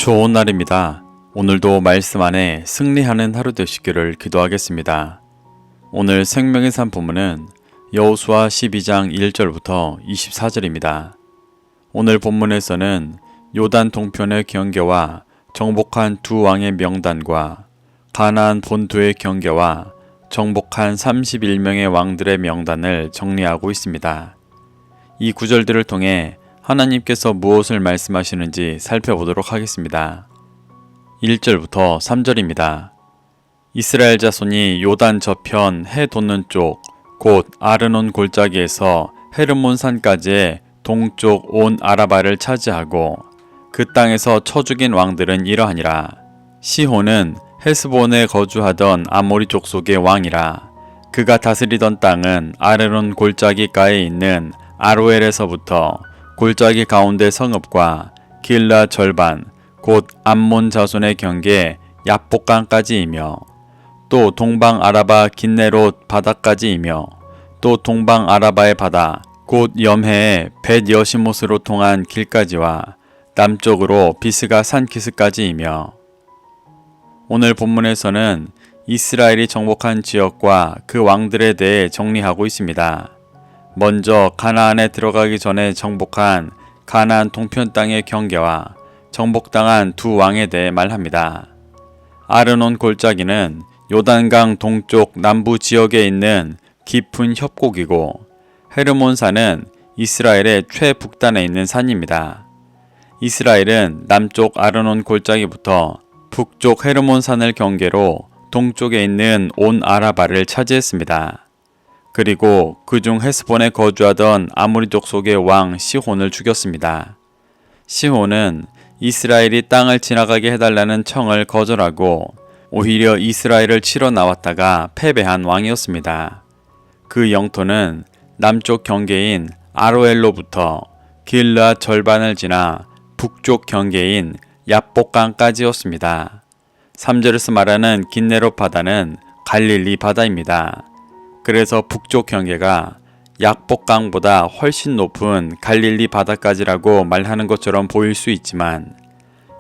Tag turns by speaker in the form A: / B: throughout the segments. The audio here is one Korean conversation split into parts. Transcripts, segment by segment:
A: 좋은 날입니다. 오늘도 말씀 안에 승리하는 하루 되시기를 기도하겠습니다. 오늘 생명의 산 본문은 여호수아 12장 1절부터 24절입니다. 오늘 본문에서는 요단 동편의 경계와 정복한 두 왕의 명단과 가나안 본토의 경계와 정복한 31명의 왕들의 명단을 정리하고 있습니다. 이 구절들을 통해 하나님께서 무엇을 말씀하시는지 살펴보도록 하겠습니다. 1절부터 3절입니다. 이스라엘 자손이 요단 저편 해 돋는 쪽, 곧 아르논 골짜기에서 헤르몬 산까지의 동쪽 온 아라바를 차지하고 그 땅에서 쳐 죽인 왕들은 이러하니라. 시혼은 헤스본에 거주하던 아모리 족속의 왕이라. 그가 다스리던 땅은 아르논 골짜기가에 있는 아로엘에서부터 골짜기 가운데 성읍과 길라 절반, 곧 암몬 자손의 경계 야복강까지이며 또 동방 아라바 긴네롯 바다까지이며 또 동방 아라바의 바다, 곧 염해의 벳 여시못으로 통한 길까지와 남쪽으로 비스가 산키스까지이며. 오늘 본문에서는 이스라엘이 정복한 지역과 그 왕들에 대해 정리하고 있습니다. 먼저 가나안에 들어가기 전에 정복한 가나안 동편 땅의 경계와 정복당한 두 왕에 대해 말합니다. 아르논 골짜기는 요단강 동쪽 남부 지역에 있는 깊은 협곡이고 헤르몬산은 이스라엘의 최북단에 있는 산입니다. 이스라엘은 남쪽 아르논 골짜기부터 북쪽 헤르몬산을 경계로 동쪽에 있는 온 아라바를 차지했습니다. 그리고 그중 헤스본에 거주하던 아모리 족속의 왕 시혼을 죽였습니다. 시혼은 이스라엘이 땅을 지나가게 해달라는 청을 거절하고 오히려 이스라엘을 치러 나왔다가 패배한 왕이었습니다. 그 영토는 남쪽 경계인 아로엘로부터 길라 절반을 지나 북쪽 경계인 야복강까지였습니다. 3절에서 말하는 긴네롯 바다는 갈릴리 바다입니다. 그래서 북쪽 경계가 약복강보다 훨씬 높은 갈릴리 바다까지라고 말하는 것처럼 보일 수 있지만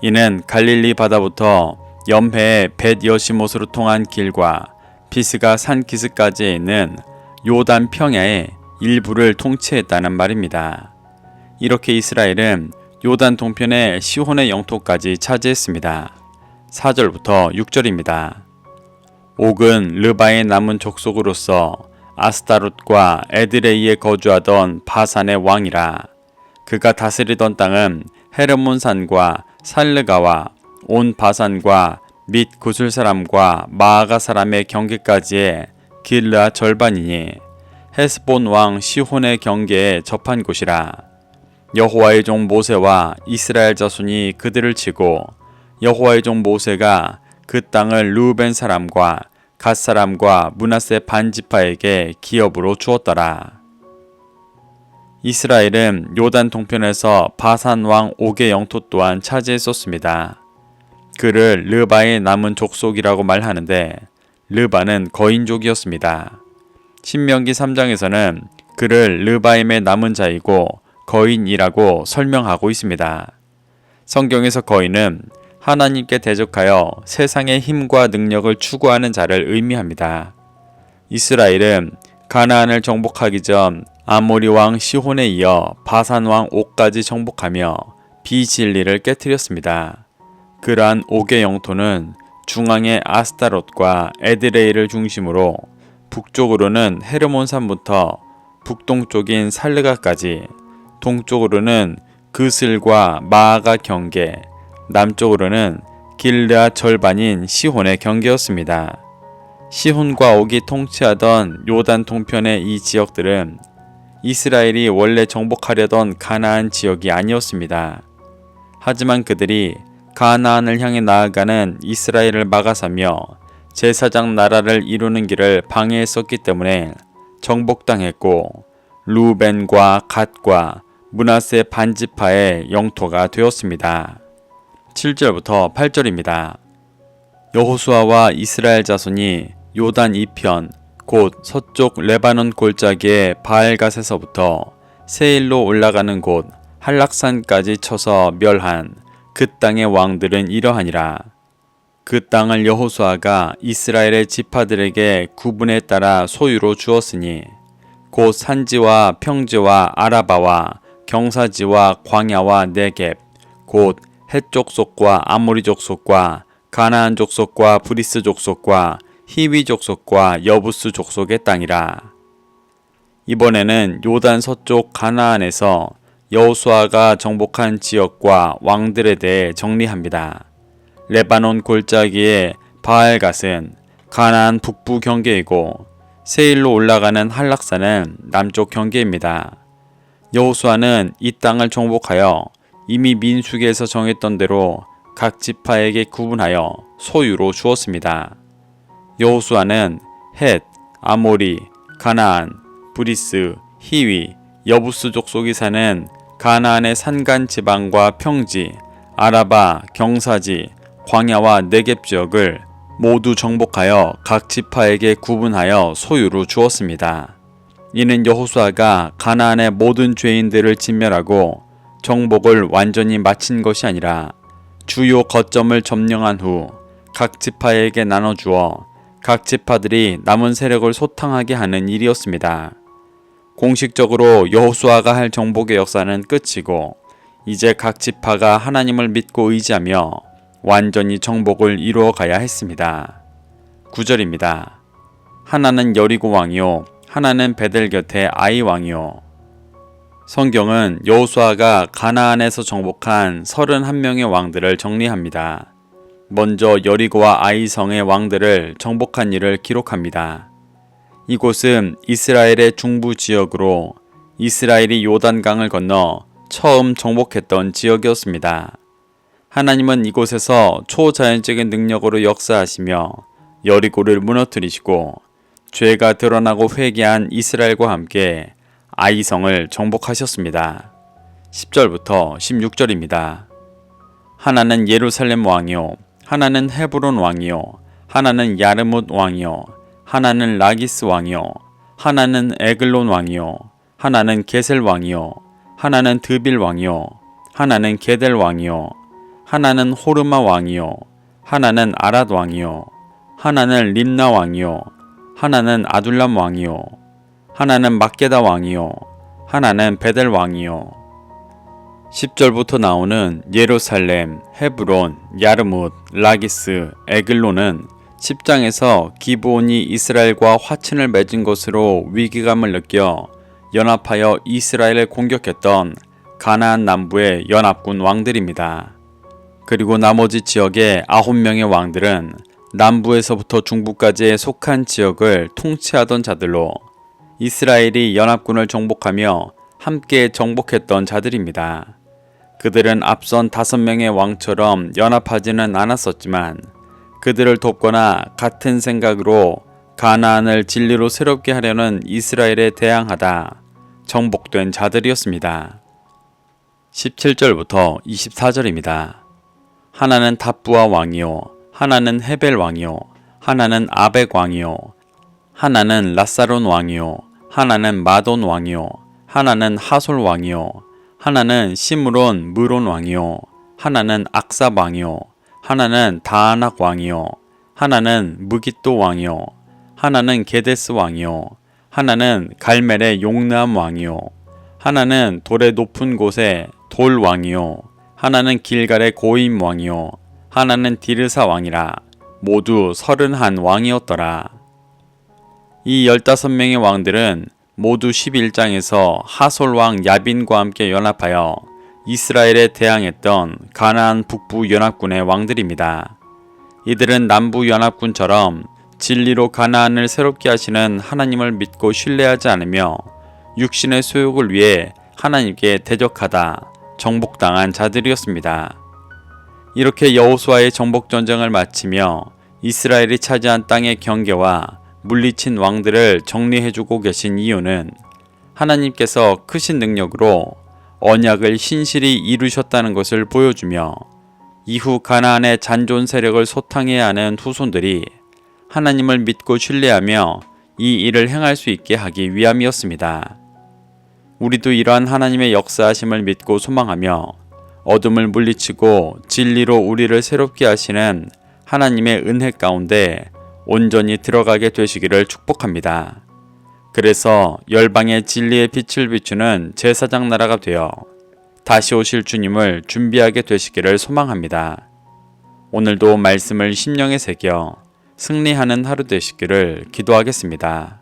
A: 이는 갈릴리 바다부터 염해의 벳 여시못으로 통한 길과 비스가 산키스까지에 있는 요단 평야의 일부를 통치했다는 말입니다. 이렇게 이스라엘은 요단 동편의 시혼의 영토까지 차지했습니다. 4절부터 6절입니다. 옥은 르바의 남은 족속으로서 아스타롯과 에드레이에 거주하던 바산의 왕이라. 그가 다스리던 땅은 헤르몬산과 살르가와 온 바산과 및 구슬 사람과 마아가 사람의 경계까지의 길라 절반이니 헤스본 왕 시혼의 경계에 접한 곳이라. 여호와의 종 모세와 이스라엘 자손이 그들을 치고 여호와의 종 모세가 그 땅을 르우벤 사람과 갓 사람과 므낫세 반지파에게 기업으로 주었더라. 이스라엘은 요단 동편에서 바산 왕 옥의 영토 또한 차지했었습니다. 그를 르바의 남은 족속이라고 말하는데 르바는 거인족이었습니다. 신명기 3장에서는 그를 르바임의 남은 자이고 거인이라고 설명하고 있습니다. 성경에서 거인은 하나님께 대적하여 세상의 힘과 능력을 추구하는 자를 의미합니다. 이스라엘은 가나안을 정복하기 전 아모리 왕 시혼에 이어 바산 왕 옥까지 정복하며 비진리를 깨뜨렸습니다. 그러한 옥의 영토는 중앙의 아스타롯과 에드레이를 중심으로 북쪽으로는 헤르몬산부터 북동쪽인 살르가까지, 동쪽으로는 그슬과 마아가 경계, 남쪽으로는 길르아 절반인 시혼의 경계였습니다. 시혼과 옥이 통치하던 요단 동편의 이 지역들은 이스라엘이 원래 정복하려던 가나안 지역이 아니었습니다. 하지만 그들이 가나안을 향해 나아가는 이스라엘을 막아서며 제사장 나라를 이루는 길을 방해했었기 때문에 정복당했고 루벤과 갓과 므낫세 반지파의 영토가 되었습니다. 7절부터 8절입니다. 여호수아와 이스라엘 자손이 요단 이편 곧 서쪽 레바논 골짜기의 바알갓에서부터 세일로 올라가는 곳 한락산까지 쳐서 멸한 그 땅의 왕들은 이러하니라. 그 땅을 여호수아가 이스라엘의 지파들에게 구분에 따라 소유로 주었으니 곧 산지와 평지와 아라바와 경사지와 광야와 네겝 곧 헷 족속과 아모리 족속과 가나안 족속과 브리스 족속과 히위 족속과 여부스 족속의 땅이라. 이번에는 요단 서쪽 가나안에서 여호수아가 정복한 지역과 왕들에 대해 정리합니다. 레바논 골짜기의 바알갓은 가나안 북부 경계이고 세일로 올라가는 한락산은 남쪽 경계입니다. 여호수아는 이 땅을 정복하여 이미 민수기에서 정했던 대로 각 지파에게 구분하여 소유로 주었습니다. 여호수아는 헷, 아모리, 가나안, 브리스, 히위, 여부스 족속이 사는 가나안의 산간 지방과 평지, 아라바, 경사지, 광야와 네겝 지역을 모두 정복하여 각 지파에게 구분하여 소유로 주었습니다. 이는 여호수아가 가나안의 모든 죄인들을 진멸하고 정복을 완전히 마친 것이 아니라 주요 거점을 점령한 후 각 지파에게 나눠주어 각 지파들이 남은 세력을 소탕하게 하는 일이었습니다. 공식적으로 여호수아가 할 정복의 역사는 끝이고 이제 각 지파가 하나님을 믿고 의지하며 완전히 정복을 이루어 가야 했습니다. 9절입니다. 하나는 여리고 왕이요 하나는 베델 곁에 아이 왕이요. 성경은 여호수아가 가나안에서 정복한 31명의 왕들을 정리합니다. 먼저 여리고와 아이 성의 왕들을 정복한 일을 기록합니다. 이곳은 이스라엘의 중부 지역으로 이스라엘이 요단강을 건너 처음 정복했던 지역이었습니다. 하나님은 이곳에서 초자연적인 능력으로 역사하시며 여리고를 무너뜨리시고 죄가 드러나고 회개한 이스라엘과 함께 아이성을 정복하셨습니다. 10절부터 16절입니다. 하나는 예루살렘 왕이요 하나는 헤브론 왕이요 하나는 야르뭇 왕이요 하나는 라기스 왕이요 하나는 에글론 왕이요 하나는 게셀 왕이요 하나는 드빌 왕이요 하나는 게델 왕이요 하나는 호르마 왕이요 하나는 아랏 왕이요 하나는 림나 왕이요 하나는 아둘람 왕이요 하나는 막게다 왕이요 하나는 베델 왕이요. 10절부터 나오는 예루살렘, 헤브론, 야르뭇, 라기스, 에글론은 10장에서 기브온이 이스라엘과 화친을 맺은 것으로 위기감을 느껴 연합하여 이스라엘을 공격했던 가나안 남부의 연합군 왕들입니다. 그리고 나머지 지역의 9명의 왕들은 남부에서부터 중부까지의 속한 지역을 통치하던 자들로 이스라엘이 연합군을 정복하며 함께 정복했던 자들입니다. 그들은 앞선 5명의 왕처럼 연합하지는 않았었지만 그들을 돕거나 같은 생각으로 가나안을 진리로 새롭게 하려는 이스라엘에 대항하다 정복된 자들이었습니다. 17절부터 24절입니다. 하나는 답부아 왕이요 하나는 헤벨 왕이요 하나는 아벡 왕이요 하나는 라사론 왕이요 하나는 마돈 왕이요 하나는 하솔 왕이요 하나는 시므론 무론 왕이요 하나는 악삽 왕이요 하나는 다아낙 왕이요 하나는 무깃도 왕이요 하나는 게데스 왕이요 하나는 갈멜의 용르암 왕이요 하나는 돌의 높은 곳에 돌 왕이요 하나는 길갈의 고임 왕이요 하나는 디르사 왕이라 모두 31 왕이었더라. 이 15명의 왕들은 모두 11장에서 하솔 왕 야빈과 함께 연합하여 이스라엘에 대항했던 가나안 북부 연합군의 왕들입니다. 이들은 남부 연합군처럼 진리로 가나안을 새롭게 하시는 하나님을 믿고 신뢰하지 않으며 육신의 소욕을 위해 하나님께 대적하다 정복당한 자들이었습니다. 이렇게 여호수아의 정복전쟁을 마치며 이스라엘이 차지한 땅의 경계와 물리친 왕들을 정리해주고 계신 이유는 하나님께서 크신 능력으로 언약을 신실히 이루셨다는 것을 보여주며 이후 가나안의 잔존 세력을 소탕해야 하는 후손들이 하나님을 믿고 신뢰하며 이 일을 행할 수 있게 하기 위함이었습니다. 우리도 이러한 하나님의 역사하심을 믿고 소망하며 어둠을 물리치고 진리로 우리를 새롭게 하시는 하나님의 은혜 가운데 온전히 들어가게 되시기를 축복합니다. 그래서 열방의 진리의 빛을 비추는 제사장 나라가 되어 다시 오실 주님을 준비하게 되시기를 소망합니다. 오늘도 말씀을 심령에 새겨 승리하는 하루 되시기를 기도하겠습니다.